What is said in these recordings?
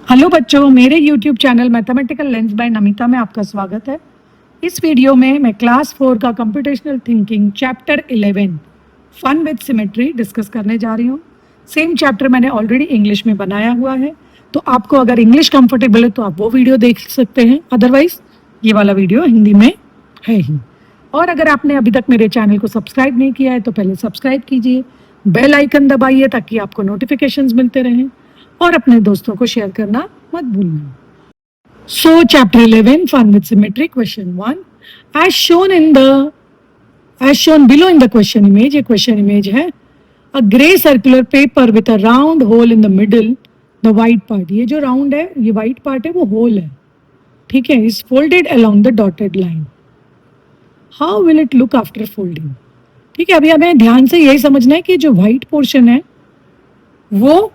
Hello बच्चों, मेरे YouTube channel mathematical lens by Namita में आपका स्वागत है। इस वीडियो में मैं क्लास 4 का computational thinking chapter 11 fun with symmetry discuss करने जा रही हूँ। सेम चैप्टर मैंने ऑलरेडी इंग्लिश में बनाया हुआ है, तो आपको अगर इंग्लिश कंफर्टेबल है तो आप वो वीडियो देख सकते हैं, अदरवाइज ये वाला वीडियो हिंदी में है ही। और अगर आपने अभी तक मेरे चैनल को सब्सक्राइब नहीं किया है तो पहले सब्सक्राइब कीजिए, बेल आइकन दबाइए ताकि आपको नोटिफिकेशंस मिलते रहें और अपने दोस्तों को शेयर करना मत भूलना। So chapter 11 fun with symmetry question 1 as shown below in the question image। ये क्वेश्चन इमेज है, a gray circular paper with a round hole in the middle, the white part। ये जो राउंड है, ये white part है, वो whole है, ठीक है, is folded along the dotted line। how will it look after folding। ठीक है, अभी हमें ध्यान से यही समझना है कि जो व्हाइट पोर्शन है वो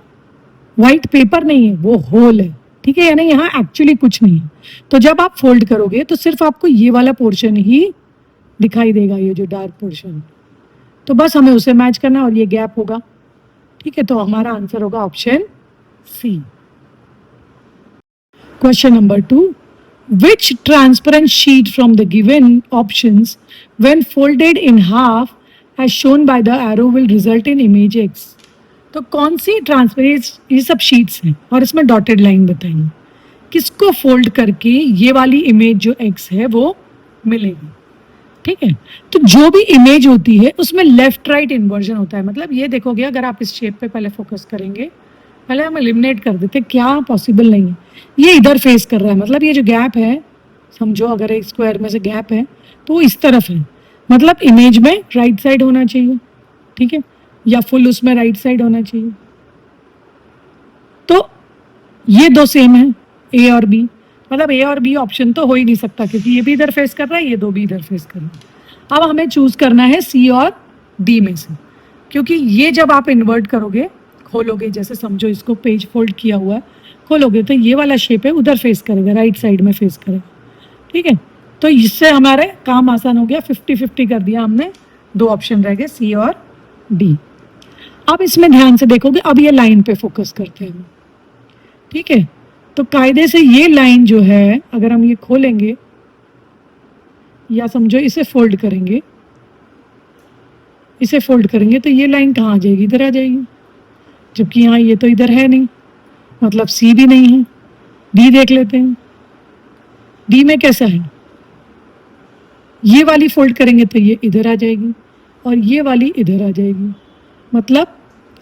व्हाइट पेपर नहीं है, वो होल है, ठीक है, यानी यहाँ एक्चुअली कुछ नहीं है। तो जब आप फोल्ड करोगे तो सिर्फ आपको ये वाला पोर्शन ही दिखाई देगा, ये जो डार्क पोर्शन। तो बस हमें उसे मैच करना और ये गैप होगा, ठीक है। तो हमारा आंसर होगा option C. Question number 2, which transparent sheet from the given options when folded in half as shown by the arrow will result in image X. तो कौन सी ट्रांसपेरेंट, ये सब शीट्स हैं और इसमें डॉटेड लाइन बताएंगे, किसको फोल्ड करके ये वाली इमेज जो एक्स है वो मिलेगी, ठीक है। तो जो भी इमेज होती है उसमें लेफ्ट राइट इन्वर्जन होता है। मतलब ये देखोगे, अगर आप इस शेप पे पहले फोकस करेंगे, पहले हम एलिमिनेट कर देते, क्या पॉसिबल नहीं है, ये इधर फेस कर रहा है, मतलब ये जो गैप है, समझो अगर एक स्क्वायर में से गैप है तो वो इस तरफ है, मतलब इमेज में राइट साइड होना चाहिए, ठीक है, या फुल उसमें राइट साइड होना चाहिए। तो ये दो सेम है, ए और बी, मतलब ए और बी ऑप्शन तो हो ही नहीं सकता क्योंकि ये भी इधर फेस कर रहा है, ये दो भी इधर फेस कर रहा है। अब हमें चूज करना है सी और डी में से, क्योंकि ये जब आप इन्वर्ट करोगे, खोलोगे, जैसे समझो इसको पेज फोल्ड किया हुआ है, खोलोगे तो ये वाला शेप है उधर फेस करेगा, राइट साइड में फेस करेगा, ठीक है। तो इससे हमारे काम आसान हो गया, 50-50 कर दिया हमने, दो ऑप्शन रह गए सी और डी। अब इसमें ध्यान से देखोगे, अब ये लाइन पे फोकस करते हैं, ठीक है। तो कायदे से ये लाइन जो है, अगर हम ये खोलेंगे या समझो इसे फोल्ड करेंगे, इसे फोल्ड करेंगे तो ये लाइन कहाँ आ जाएगी, इधर आ जाएगी, जबकि यहाँ ये तो इधर है नहीं, मतलब सी भी नहीं है। डी देख लेते हैं, डी में कैसा है, ये वाली फोल्ड करेंगे तो ये इधर आ जाएगी और ये वाली इधर आ जाएगी, मतलब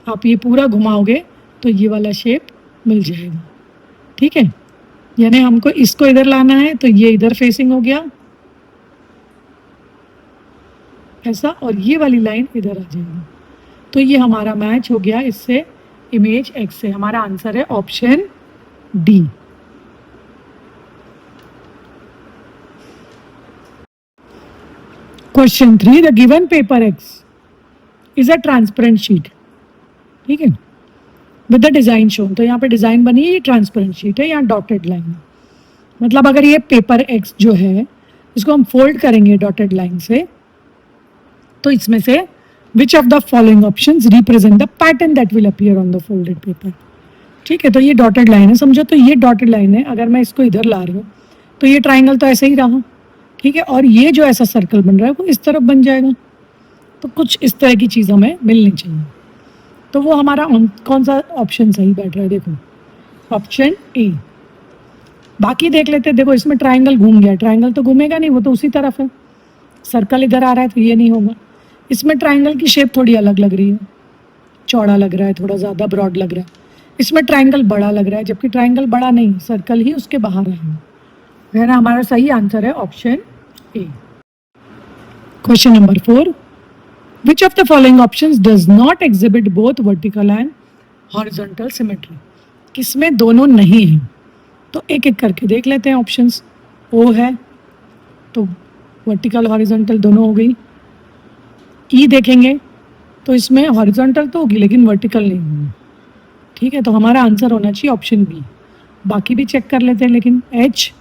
आप ये पूरा घुमाओगे तो ये वाला शेप मिल जाएगा, ठीक है। यानी हमको इसको इधर लाना है तो ये इधर फेसिंग हो गया ऐसा, और ये वाली लाइन इधर आ जाएगी, तो ये हमारा मैच हो गया इससे, इमेज एक्स से। हमारा आंसर है option D. Question 3, the given paper x is a transparent sheet, ठीक है, विद द डिजाइन शोन। तो यहाँ पे डिजाइन बनी है, ये ट्रांसपेरेंट शीट है, यहाँ डॉटेड लाइन है, मतलब अगर ये पेपर एक्स जो है इसको हम फोल्ड करेंगे डॉटेड लाइन से, तो इसमें से which of the following options represent the pattern that will appear on the folded paper, ठीक है। तो ये डॉटेड लाइन है, समझो, तो ये डॉटेड लाइन है, अगर मैं इसको इधर ला रही हूँ तो ये ट्राइंगल तो ऐसे ही रहा, ठीक है, और ये जो ऐसा सर्कल बन रहा है वो इस तरफ बन जाएगा। तो कुछ इस तरह की चीज़ हमें मिलनी चाहिए, तो वो हमारा कौन सा ऑप्शन सही बैठ रहा है, देखो ऑप्शन ए। बाकी देख लेते हैं, देखो इसमें ट्राइंगल घूम गया, ट्राइंगल तो घूमेगा नहीं, वो तो उसी तरफ है, सर्कल इधर आ रहा है तो ये नहीं होगा। इसमें ट्राइंगल की शेप थोड़ी अलग लग रही है, चौड़ा लग रहा है, थोड़ा ज़्यादा ब्रॉड लग रहा है, इसमें ट्राइंगल बड़ा लग रहा है, जबकि ट्राइंगल बड़ा नहीं, सर्कल ही उसके बाहर है, वह हमारा सही आंसर है option A. Question number 4, which of the following options does not exhibit both vertical and horizontal symmetry। किसमें दोनों नहीं है, तो एक एक करके देख लेते हैं ऑप्शंस। ओ है तो वर्टिकल हॉरिजॉन्टल दोनों हो गई, ई देखेंगे तो इसमें हॉरिजॉन्टल तो होगी लेकिन वर्टिकल नहीं होगी, ठीक है। तो हमारा आंसर होना चाहिए ऑप्शन बी। बाकी भी चेक कर लेते हैं, लेकिन एच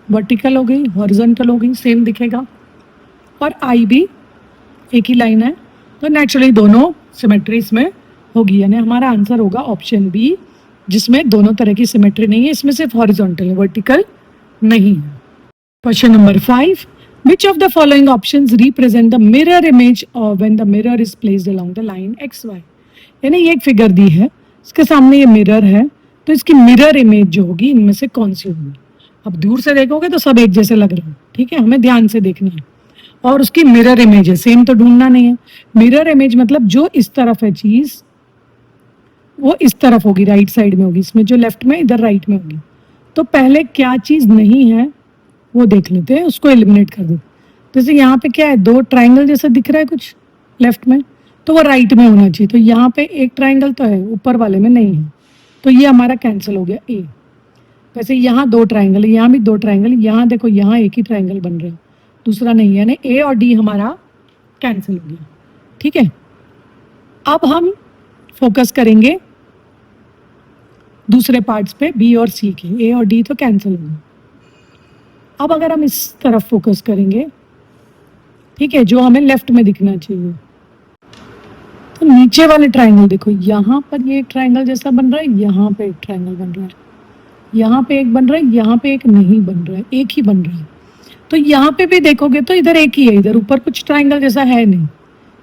वर्टिकल हो गई, हॉरिजॉन्टल हो गई, सेम दिखेगा, और आई भी एक ही लाइन है, तो नेचुरली दोनों सिमेट्रीज में होगी, यानी हमारा आंसर होगा ऑप्शन बी, जिसमें दोनों तरह की सिमेट्री नहीं है, इसमें सिर्फ हॉरिजॉन्टल है, वर्टिकल नहीं है। Question number 5, which of the following options represent the mirror image or when the mirror is placed along the line xy? यानी ये एक फिगर दी है, इसके सामने ये मिरर है, तो इसकी मिरर इमेज जो होगी इनमें से कौन सी होगी? अब दूर से देखोगे तो सब एक जैसे लग रहे हैं, ठीक है, हमें ध्यान से देखना है। और उसकी मिरर इमेज है, सेम तो ढूंढना नहीं है। मिरर इमेज मतलब जो इस तरफ है चीज वो इस तरफ होगी, राइट साइड में होगी, इसमें जो लेफ्ट में इधर राइट में होगी। तो पहले क्या चीज नहीं है वो देख लेते हैं, उसको एलिमिनेट कर देते। जैसे यहाँ पे क्या है, दो ट्राइंगल जैसा दिख रहा है कुछ लेफ्ट में, तो वो राइट में होना चाहिए। तो यहाँ पे एक ट्राइंगल तो है, ऊपर वाले में नहीं है, तो ये हमारा कैंसिल हो गया ए। वैसे यहाँ दो ट्राइंगल है, यहाँ भी दो ट्राइंगल, यहाँ देखो यहाँ एक ही ट्राइंगल बन रहा है, दूसरा नहीं है, यानी ए और डी हमारा कैंसिल हो गया। ठीक है, अब हम फोकस करेंगे दूसरे पार्ट्स पे, बी और सी के। ए और डी तो कैंसिल हो गए। अब अगर हम इस तरफ फोकस करेंगे, ठीक है, जो हमें लेफ्ट में दिखना चाहिए, तो नीचे वाले ट्राइंगल देखो, यहाँ पर ये एक ट्राइंगल जैसा बन रहा है, यहाँ पे एक ट्राइंगल बन रहा है, यहाँ पे एक बन रहा है, यहाँ पे एक नहीं बन रहा है, एक ही बन रहा है। तो यहाँ पे भी देखोगे तो इधर एक ही है, इधर ऊपर कुछ ट्राइंगल जैसा है नहीं।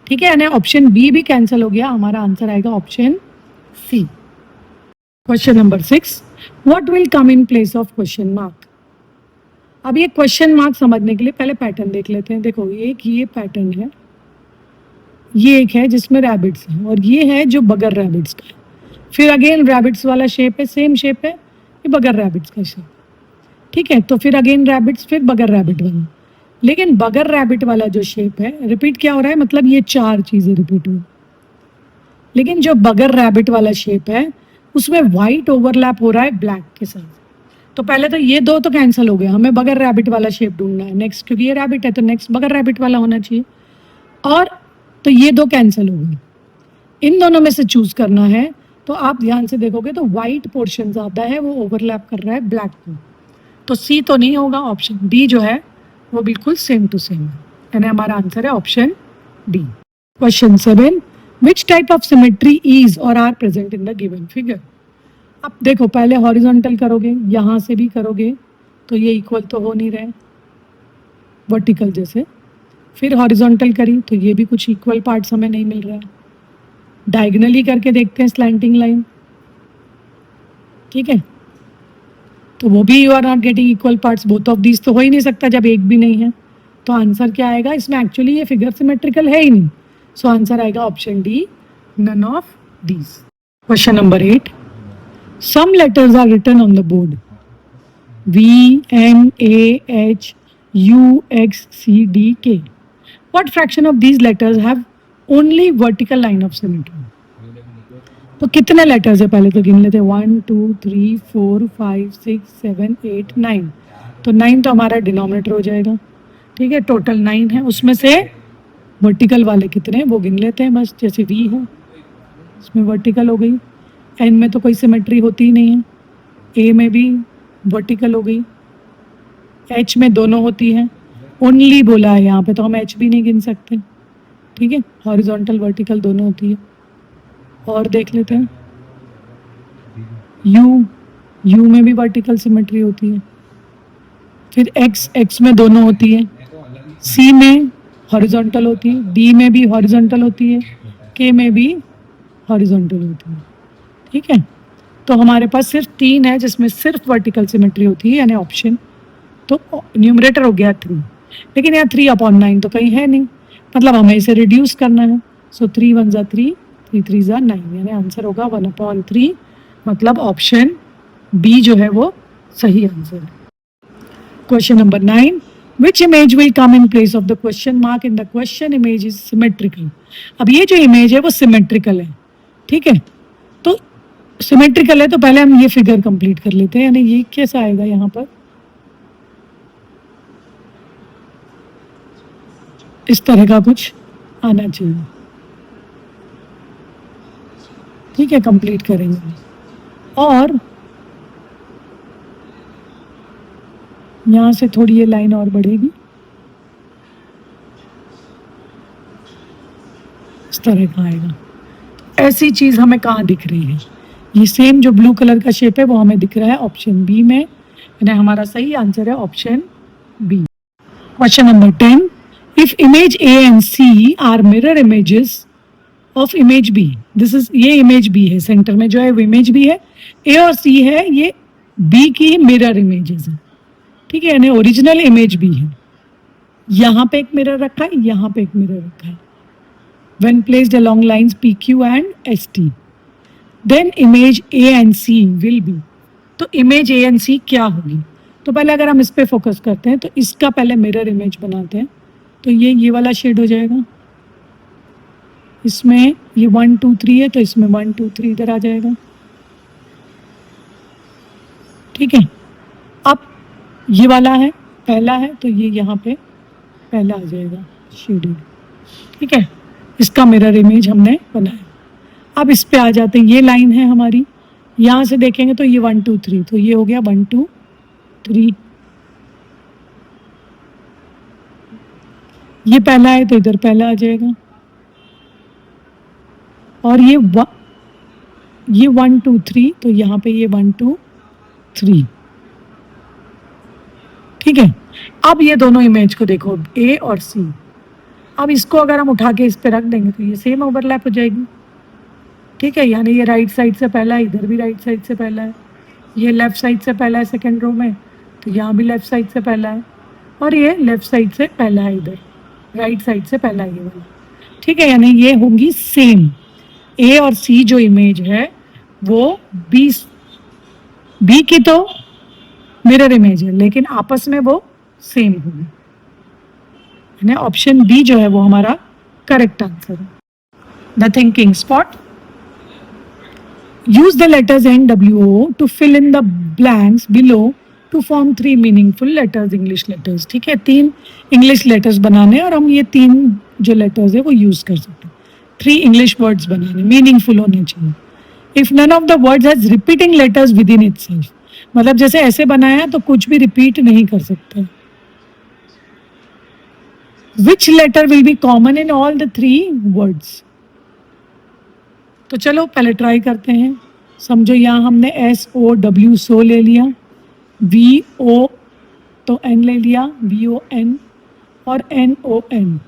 ठीक है, यानी ऑप्शन बी भी कैंसिल हो गया, हमारा आंसर आएगा option C. Question number 6, what will come in place of question mark? अब ये क्वेश्चन मार्क समझने के लिए पहले पैटर्न देख लेते हैं। देखो एक ये पैटर्न है, ये एक है जिसमें रैबिट्स हैं, और ये है जो बगैर रैबिट्स का है। फिर अगेन रैबिट्स वाला शेप है, सेम शेप है, ये बगैर रैबिट्स का शेप। ठीक है, तो फिर अगेन रैबिट्स, फिर बगैर रैबिट वाला। लेकिन बगैर रैबिट वाला जो शेप है, रिपीट क्या हो रहा है, मतलब ये चार चीजें रिपीट हुई। लेकिन जो बगैर रैबिट वाला शेप है उसमें व्हाइट ओवरलैप हो रहा है ब्लैक के साथ। तो पहले तो ये दो तो कैंसिल हो गया, हमें बगैर रैबिट वाला शेप ढूंढना है नेक्स्ट, क्योंकि ये रैबिट है तो नेक्स्ट बगैर रैबिट वाला होना चाहिए। और तो ये दो कैंसिल हो गई, इन दोनों में से चूज करना है। तो आप ध्यान से देखोगे तो व्हाइट पोर्शन ज़्यादा है, वो ओवरलैप कर रहा है ब्लैक को, तो सी तो नहीं होगा, ऑप्शन डी जो है वो बिल्कुल सेम टू सेम है, यानी हमारा आंसर है option D. Question 7, which type of symmetry is or are present in the given figure? अब देखो पहले हॉरिजॉन्टल करोगे, यहाँ से भी करोगे तो ये इक्वल तो हो नहीं रहे वर्टिकल जैसे, फिर हॉरिजॉन्टल करी तो ये भी कुछ इक्वल पार्ट्स हमें नहीं मिल रहा है। डायगनली करके देखते हैं स्लैंटिंग लाइन, ठीक है, तो वो भी you are not getting equal parts, both of these तो हो ही नहीं सकता जब एक भी नहीं है। तो आंसर क्या आएगा, इसमें एक्चुअली ये फिगर सिमेट्रिकल है ही नहीं, सो आंसर आएगा option D, none of these. Question number 8, some letters are written on the board, V, M, A, H, U, X, C, D, K. What fraction of these letters have only vertical line of symmetry? तो कितने letters है पहले तो गिन लेते हैं, 1 2 3 4 5 6 7 8 9। तो 9 तो हमारा डिनोमिनेटर हो जाएगा। ठीक है, टोटल 9 है, उसमें से वर्टिकल वाले कितने वो गिन लेते हैं बस। जैसे V है, इसमें वर्टिकल हो गई, एन में तो कोई सिमेट्री होती ही नहीं है, ए में भी वर्टिकल हो गई, एच में दोनों होती हैं, ओनली बोला है यहाँ पे, तो हम एच भी नहीं गिन सकते। ठीक है, हॉरिजॉन्टल वर्टिकल दोनों होती है। और देख लेते हैं यू में भी वर्टिकल सिमेट्री होती है, फिर एक्स में दोनों होती है, सी में हॉरिजॉन्टल होती है, डी में भी हॉरिजॉन्टल होती है, के में भी हॉरिजॉन्टल होती है। ठीक है, तो हमारे पास सिर्फ 3 है जिसमें सिर्फ वर्टिकल सिमेट्री होती है, यानी ऑप्शन, तो न्यूमरेटर हो गया 3। लेकिन यहाँ 3/9 तो कहीं है नहीं, मतलब हमें इसे रिड्यूस करना है। सो 3 1 जा 3, 3 3 जा 9, यानी आंसर होगा 1/3, मतलब ऑप्शन बी जो है वो सही आंसर है। Question number 9, which image will come in place of the question mark in the question image is symmetrical? अब ये जो इमेज है वो सिमेट्रिकल है। ठीक है, तो सिमेट्रिकल है तो पहले हम ये फिगर कंप्लीट कर लेते हैं, यानी ये कैसा आएगा, यहाँ पर इस तरह का कुछ आना चाहिए। ठीक है, कंप्लीट करेंगे और यहाँ से थोड़ी ये लाइन और बढ़ेगी, इस तरह का आएगा। ऐसी चीज हमें कहाँ दिख रही है, ये सेम जो ब्लू कलर का शेप है वो हमें दिख रहा है ऑप्शन बी में, यानी हमारा सही आंसर है option B. Question number 10, if image A and C are mirror images of image B, this is, ये इमेज बी है, सेंटर में जो है वो इमेज बी है, ए और सी है, ये बी की मिरर इमेजेस है, ठीक है, यानी ओरिजिनल इमेज बी है। यहाँ पे एक मिरर रखा है, यहाँ पे एक मिरर रखा है। When placed along lines PQ and ST, then image A and C will be, तो इमेज A and C क्या होगी? तो पहले अगर हम इस पे फोकस करते हैं तो इसका पहले मिरर इमेज बनाते हैं, तो ये वाला शेड हो जाएगा, इसमें ये 1 2 3 है तो इसमें 1 2 3 इधर आ जाएगा, ठीक है। अब ये वाला है, पहला है, तो ये यहाँ पे पहला आ जाएगा शेडिंग, ठीक है, इसका मिरर इमेज हमने बनाया। अब इस पे आ जाते हैं, ये लाइन है हमारी, यहाँ से देखेंगे तो ये 1 2 3, तो ये हो गया 1 2 3, ये पहला है तो इधर पहला आ जाएगा, और ये 1 2 3, तो यहाँ पे ये 1 2 3, ठीक है। अब ये दोनों इमेज को देखो, ए और सी, अब इसको अगर हम उठा के इस पे रख देंगे तो ये सेम ओवरलैप हो जाएगी, ठीक है, यानी ये राइट साइड से पहला है, इधर भी राइट साइड से पहला है, ये लेफ्ट साइड से पहला है सेकंड रो में, तो यहाँ भी लेफ्ट साइड से पहला है, और ये लेफ्ट साइड से पहला है, इधर राइट साइड से पहला है ये वाला, ठीक है, यानी ये होंगी सेम। ए और सी जो इमेज है वो बी की तो मिरर इमेज है, लेकिन आपस में वो सेम होगी, ऑप्शन बी जो है वो हमारा करेक्ट आंसर है। The thinking spot, use the letters NWO to fill in the blanks below to form 3 meaningful letters, English letters, ठीक है, 3 इंग्लिश लेटर्स बनाने, और हम ये 3 जो लेटर्स है वो यूज कर सकते हैं, 3 इंग्लिश वर्ड्स बनाने, मीनिंगफुल होने चाहिए। If none of the words has repeating letters within itself, मतलब जैसे ऐसे बनाया तो कुछ भी रिपीट नहीं कर सकते। Which letter will be common in all the 3 words? तो चलो पहले ट्राई करते हैं। समझो यहाँ हमने SOW सो ले लिया, VO तो N ले लिया, VON और NON।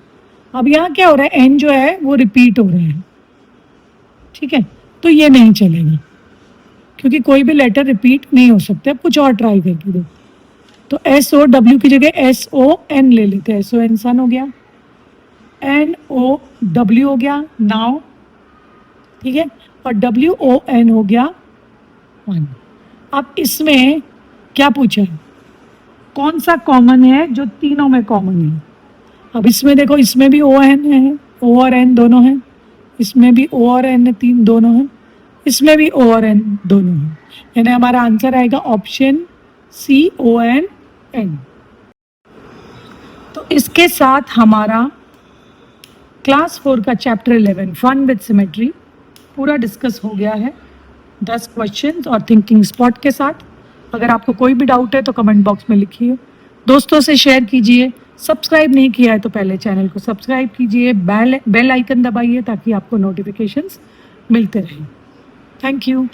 अब यहाँ क्या हो रहा है, N जो है वो रिपीट हो रहा है, ठीक है, तो ये नहीं चलेगा क्योंकि कोई भी लेटर रिपीट नहीं हो सकते। अब कुछ और ट्राई करके दो, तो SOW की जगह SON ले लेते हैं, SON सन हो गया, NOW हो गया नाउ, ठीक है, और WON हो गया वन। अब इसमें क्या पूछा है, कौन सा कॉमन है जो तीनों में कॉमन है? अब इसमें देखो, इसमें भी ON है, O और N दोनों हैं, इसमें भी O और N तीन दोनों हैं, इसमें भी O और N दोनों हैं, यानी हमारा आंसर आएगा ऑप्शन CONN। तो इसके साथ हमारा क्लास 4 का चैप्टर 11 फन विद सिमेट्री पूरा डिस्कस हो गया है, 10 क्वेश्चंस और थिंकिंग स्पॉट के साथ। अगर आपको कोई भी डाउट है तो कमेंट बॉक्स में लिखिए, दोस्तों से शेयर कीजिए, सब्सक्राइब नहीं किया है तो पहले चैनल को सब्सक्राइब कीजिए, बेल आइकन दबाइए ताकि आपको नोटिफिकेशंस मिलते रहें। Thank you.